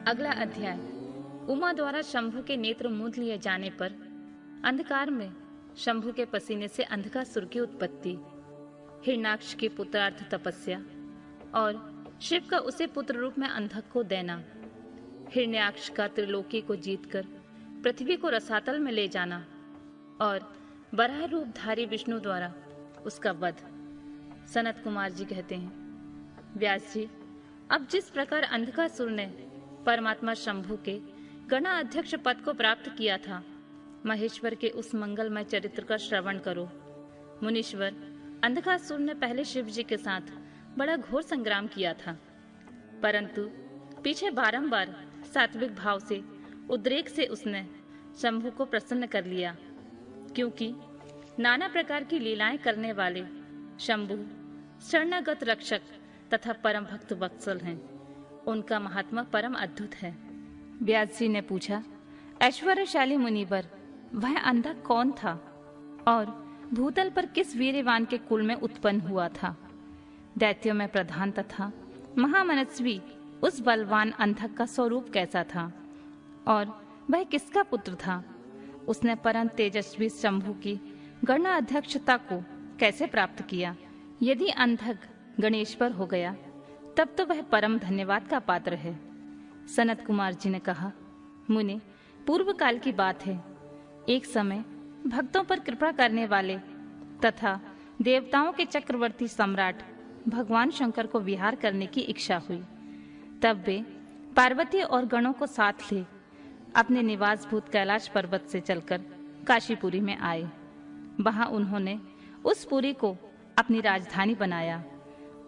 अगला अध्याय। उमा द्वारा शंभु के नेत्र मूंद लिए जाने पर अंधकार में शंभु के पसीने से अंधकासुर की उत्पत्ति, हिरण्याक्ष की पुत्रार्थ तपस्या और शिव का उसे पुत्र रूप में अंधक को देना, हिरण्याक्ष का त्रिलोकी को जीतकर पृथ्वी को रसातल में ले जाना और वराह रूपधारी विष्णु द्वारा उसका वध। सनत कुमार जी कहते हैं, व्यास जी, अब जिस प्रकार अंधकासुर ने परमात्मा शंभु के गणा अध्यक्ष पद को प्राप्त किया था, महेश्वर के उस मंगलमय चरित्र का श्रवण करो। मुनीश्वर, अंधकासुर ने पहले शिव जी के साथ बड़ा घोर संग्राम किया था, परंतु पीछे बारंबार सात्विक भाव से, उद्रेक से उसने शंभु को प्रसन्न कर लिया, क्योंकि नाना प्रकार की लीलाएं करने वाले शंभु शरणागत रक्षक तथा परम भक्त वत्सल हैं। उनका महात्मा परम अद्भुत है। व्यास जी ने पूछा, ऐश्वर्यशाली मुनिवर, वह अंधक कौन था और भूतल पर किस वीरवान के कुल में उत्पन्न हुआ था? दैत्यों में प्रधान तथा महामनस्वी उस बलवान अंधक का स्वरूप कैसा था और वह किसका पुत्र था? उसने परम तेजस्वी शंभु की गणा अध्यक्षता को कैसे प्राप्त किया? यदि अंधक गणेश्वर हो गया तब तो वह परम धन्यवाद का पात्र है। सनत कुमार जी ने कहा, मुने, पूर्व काल की बात है। एक समय भक्तों पर कृपा करने वाले तथा देवताओं के चक्रवर्ती सम्राट भगवान शंकर को विहार करने की इच्छा हुई। तब वे पार्वती और गणों को साथ ले अपने निवासभूत कैलाश पर्वत से चलकर काशीपुरी में आए। वहां उन्होंने उस पुरी को अपनी राजधानी बनाया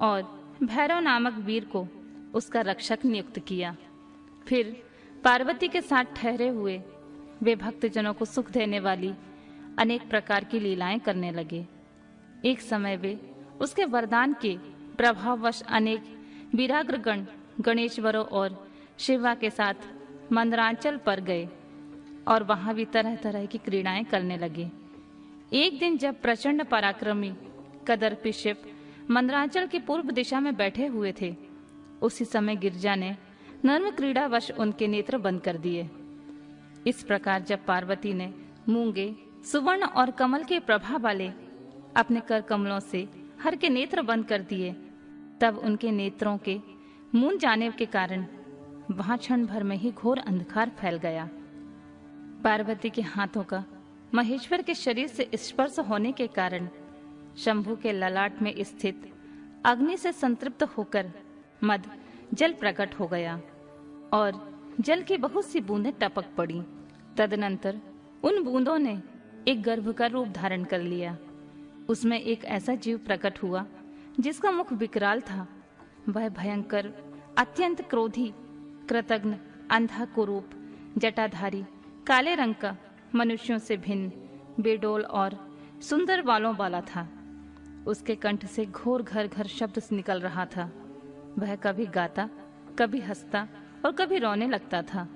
और भैरव नामक वीर को उसका रक्षक नियुक्त किया। फिर पार्वती के साथ ठहरे हुए वे भक्तजनों को सुख देने वाली अनेक प्रकार की लीलाएं करने लगे। एक समय वे उसके वरदान के प्रभाववश अनेक वीराग्रगण गणेश्वरों और शिवा के साथ मंदरांचल पर गए और वहां भी तरह तरह की क्रीड़ाएं करने लगे। एक दिन जब प्रचंड पराक्रमी कदर्पी शिव मंदरांचल की पूर्व दिशा में बैठे हुए थे, उसी समय गिरजा ने नर्म क्रीड़ावश उनके नेत्र बंद कर दिए। इस प्रकार जब पार्वती ने मूंगे, सुवर्ण और कमल के प्रभा वाले अपने कर कमलों से हर के नेत्र बंद कर दिए, तब उनके नेत्रों के मूंद जाने के कारण वहां क्षण भर में ही घोर अंधकार फैल गया। पार्वती के हाथों का महेश्वर के शरीर से स्पर्श होने के कारण शंभु के ललाट में स्थित अग्नि से संतृप्त होकर मद जल प्रकट हो गया और जल की बहुत सी बूंदें टपक पड़ी। तदनंतर उन बूंदों ने एक गर्भ का रूप धारण कर लिया। उसमें एक ऐसा जीव प्रकट हुआ जिसका मुख विकराल था। वह भयंकर, अत्यंत क्रोधी, कृतघ्न, अंधा कुरूप, जटाधारी, काले रंग का, मनुष्यों से भिन्न, बेडोल और सुंदर बालों वाला था। उसके कंठ से घोर घर घर शब्द निकल रहा था। वह कभी गाता, कभी हंसता और कभी रोने लगता था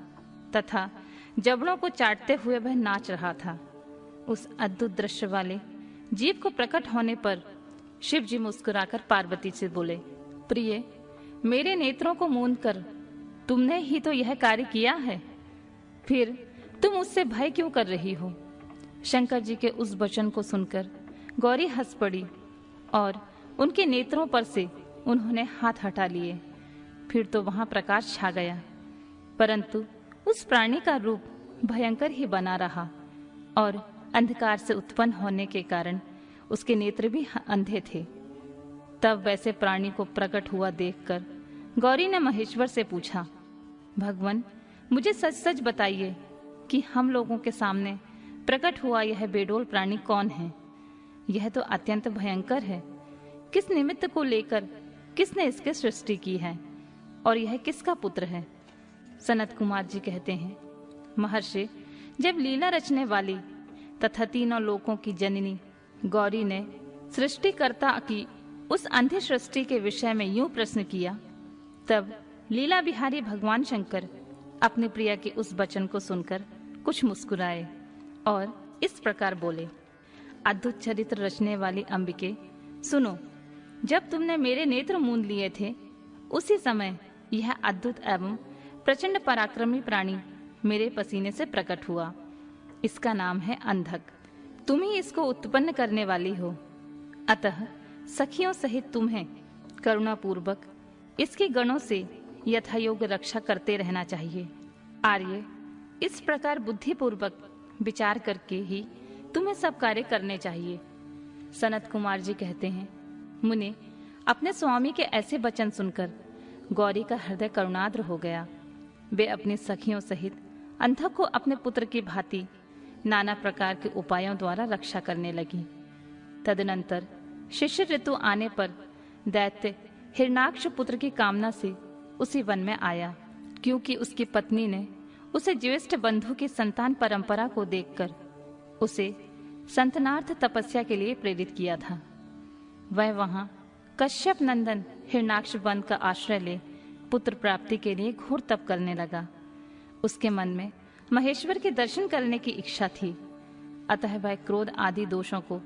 तथा जबड़ों को चाटते हुए वह नाच रहा था। उस अद्भुत दृश्य वाले जीव को प्रकट होने पर शिव जी मुस्कुराकर पार्वती से बोले, प्रिय, मेरे नेत्रों को मूंद कर तुमने ही तो यह कार्य किया है, फिर तुम उससे भय क्यों कर रही हो? शंकर जी के उस वचन को सुनकर गौरी हंस पड़ी और उनके नेत्रों पर से उन्होंने हाथ हटा लिए। फिर तो वहां प्रकाश छा गया, परंतु उस प्राणी का रूप भयंकर ही बना रहा और अंधकार से उत्पन्न होने के कारण उसके नेत्र भी अंधे थे। तब वैसे प्राणी को प्रकट हुआ देखकर गौरी ने महेश्वर से पूछा, भगवान, मुझे सच सच बताइए कि हम लोगों के सामने प्रकट हुआ यह बेडोल प्राणी कौन है? यह तो अत्यंत भयंकर है। किस निमित्त को लेकर किसने इसकी सृष्टि की है और यह किसका पुत्र है? सनत कुमार जी कहते हैं, महर्षि, जब लीला रचने वाली तथा तीनों लोकों की जननी गौरी ने सृष्टिकर्ता की उस अंधे सृष्टि के विषय में यूं प्रश्न किया, तब लीला बिहारी भगवान शंकर अपनी प्रिया के उस वचन को सुनकर कुछ मुस्कुराए और इस प्रकार बोले, अद्भुत चरित्र रचने वाली अंबिके, सुनो, जब तुमने मेरे नेत्र मूंद लिए थे, उसी समय यह अद्भुत एवं प्रचंड पराक्रमी प्राणी मेरे पसीने से प्रकट हुआ। इसका नाम है अंधक। तुम ही इसको उत्पन्न करने वाली हो, अतः सखियों सहित तुम्हें करुणापूर्वक इसके गणों से यथायोग रक्षा करते रहना चाहिए। आर्य, इस प्रकार बुद्धिपूर्वक विचार करके ही तुम्हें सब कार्य करने चाहिए। सनत कुमार जी कहते हैं, मुने, अपने स्वामी के ऐसे वचन सुनकर गौरी का हृदय करुणाद्र हो गया। वे अपनी सखियों सहित अंधक को अपने पुत्र की भांति नाना प्रकार के उपायों द्वारा रक्षा करने लगी। तदनंतर शिशिर ऋतु आने पर दैत्य हिरणाक्ष पुत्र की कामना से उसी वन में आया, क्योंकि उसकी पत्नी ने उसे ज्येष्ठ बंधु की संतान परंपरा को देखकर उसे संतनार्थ तपस्या के लिए प्रेरित किया था। वह वहां कश्यप नंदन हिरणाक्ष वन का आश्रय ले पुत्र प्राप्ति के लिए घोर तप करने लगा। उसके मन में महेश्वर के दर्शन करने की इच्छा थी, अतः वह क्रोध आदि दोषों को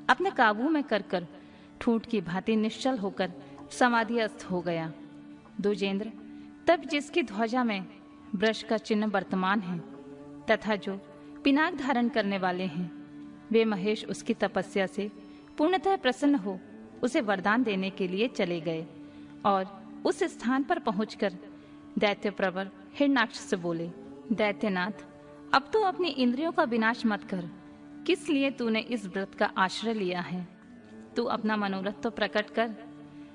अपने काबू में कर ठूंठ की भांति निश्चल होकर समाधिस्थ हो गया। द्विजेंद्र, तब जिसकी ध्वजा में वृष का चिन्ह वर्तमान है तथा जो पिनाक धारण करने वाले हैं, वे महेश उसकी तपस्या से पूर्णतः प्रसन्न हो उसे वरदान देने के लिए चले गए और उस स्थान पर पहुंचकर दैत्य प्रवर हिरणाक्ष से बोले, दैत्यनाथ, अब तू अपनी इंद्रियों का विनाश मत कर। किस लिए तूने इस व्रत का आश्रय लिया है? तू अपना मनोरथ तो प्रकट कर।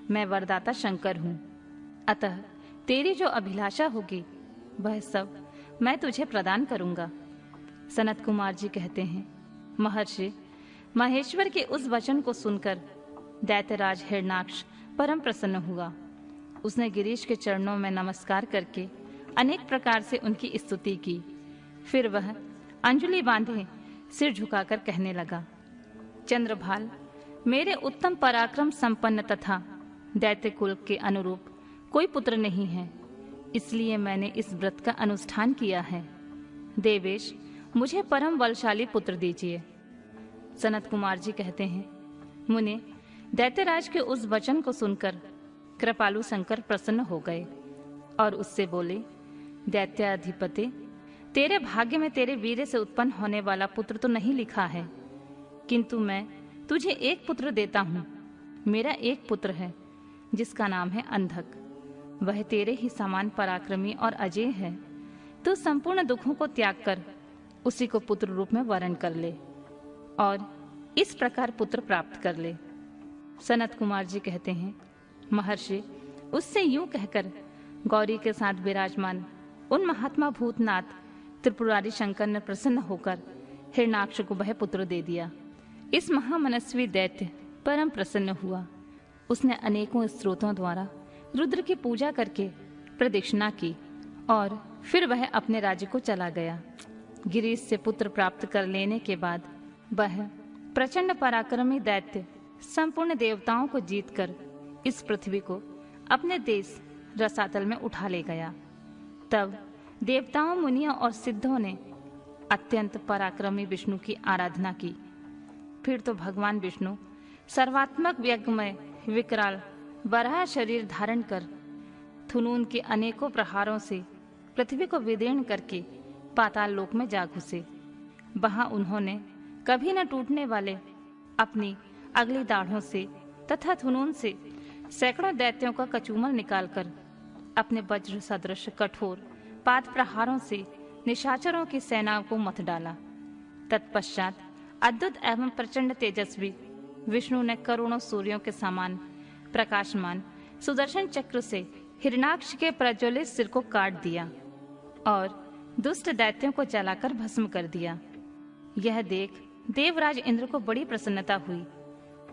मैं वरदाता शंकर हूँ, अतः तेरी जो अभिलाषा होगी वह सब मैं तुझे प्रदान करूंगा। सनत कुमार जी कहते हैं, महर्षि, महेश्वर के उस वचन को सुनकर दैत्यराज हिरणाक्ष परम प्रसन्न हुआ। उसने गिरीश के चरणों में नमस्कार करके अनेक प्रकार से उनकी स्तुति की। फिर वह अंजलि बांधे सिर झुकाकर कहने लगा, चंद्रभाल, मेरे उत्तम पराक्रम संपन्न तथा दैत्य कुल के अनुरूप कोई पुत्र नहीं है, इसलिए मैंने इस व्रत का अनुष्ठान किया है। देवेश, मुझे परम बलशाली पुत्र दीजिए। सनत कुमार जी कहते हैं, मुने, दैत्यराज के उस वचन को सुनकर कृपालु शंकर प्रसन्न हो गए और उससे बोले, दैत्याधिपति, तेरे भाग्य में तेरे वीर्य से उत्पन्न होने वाला पुत्र तो नहीं लिखा है, किंतु मैं तुझे एक पुत्र देता हूँ। मेरा एक पुत्र है जिसका नाम है अंधक। वह तेरे ही समान पराक्रमी और अजेय है। तू संपूर्ण दुखों को त्याग कर उसी को पुत्र रूप में वरण कर ले और इस प्रकार पुत्र प्राप्त कर ले। सनत कुमार जी कहते हैं, महर्षि, उससे यूं कहकर गौरी के साथ विराजमान उन महात्मा भूतनाथ त्रिपुरारी शंकर ने प्रसन्न होकर हिरणाक्ष को वह पुत्र दे दिया। इस महामनस्वी दैत्य परम प्रसन्न हुआ। उसने अनेकों स्त्रोतों द्वारा रुद्र की पूजा करके प्रदक्षिणा की और फिर वह अपने राज्य को चला गया। गिरीश से पुत्र प्राप्त कर लेने के बाद वह प्रचंड पराक्रमी दैत्य संपूर्ण देवताओं को जीतकर इस पृथ्वी को अपने देश रसातल में उठा ले गया। तब देवताओं, मुनियों और सिद्धों ने अत्यंत पराक्रमी विष्णु की आराधना की। फिर तो भगवान विष्णु सर्वात्मक यज्ञमय विकराल वराह शरीर धारण कर थुनून के अनेकों प्रहारों से पृथ्वी को विदीर्ण करके पाताल लोक में जा घुसे। वहां उन्होंने कभी न टूटने वाले अपनी अगली दाढ़ों से तथा थुनून से सैकड़ों दैत्यों का कचूमल निकालकर अपने वज्र सदृश कठोर पाद प्रहारों से निशाचरों की सेनाओं को मथ डाला। तत्पश्चात अद्भुत एवं प्रचंड तेजस्वी विष्णु ने करोड़ों सूर्यों के समान प्रकाशमान सुदर्शन चक्र से हिरणाक्ष के प्रज्वलित सिर को काट दिया और दुष्ट दैत्यों को जलाकर भस्म कर दिया। यह देख देवराज इंद्र को बड़ी प्रसन्नता हुई।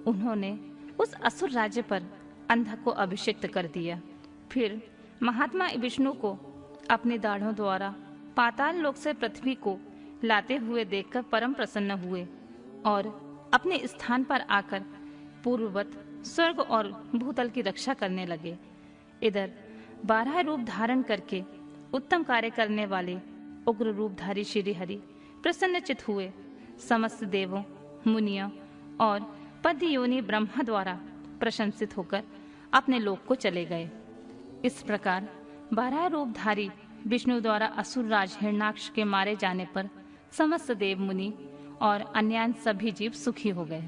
उन्होंने उस असुर राज्य पर अंधक को अभिषिक्त कर दिया। फिर महात्मा विष्णु को अपनी दाढ़ों द्वारा पाताल लोक से पृथ्वी को लाते हुए देखकर परम प्रसन्न हुए और अपने स्थान पर आकर पूर्ववत स्वर्ग और भूतल की रक्षा करने लगे। इधर 12 रूप धारण करके उत्तम कार्य करने वाले उग्र रूपधारी श्री हरि प्रसन्नचित हुए समस्त देवों, मुनियों और पद्य योनि ब्रह्मा द्वारा प्रशंसित होकर अपने लोक को चले गए। इस प्रकार 12 रूपधारी विष्णु द्वारा असुर राज हिरण्याक्ष के मारे जाने पर समस्त देव मुनि और अन्यान्य सभी जीव सुखी हो गए।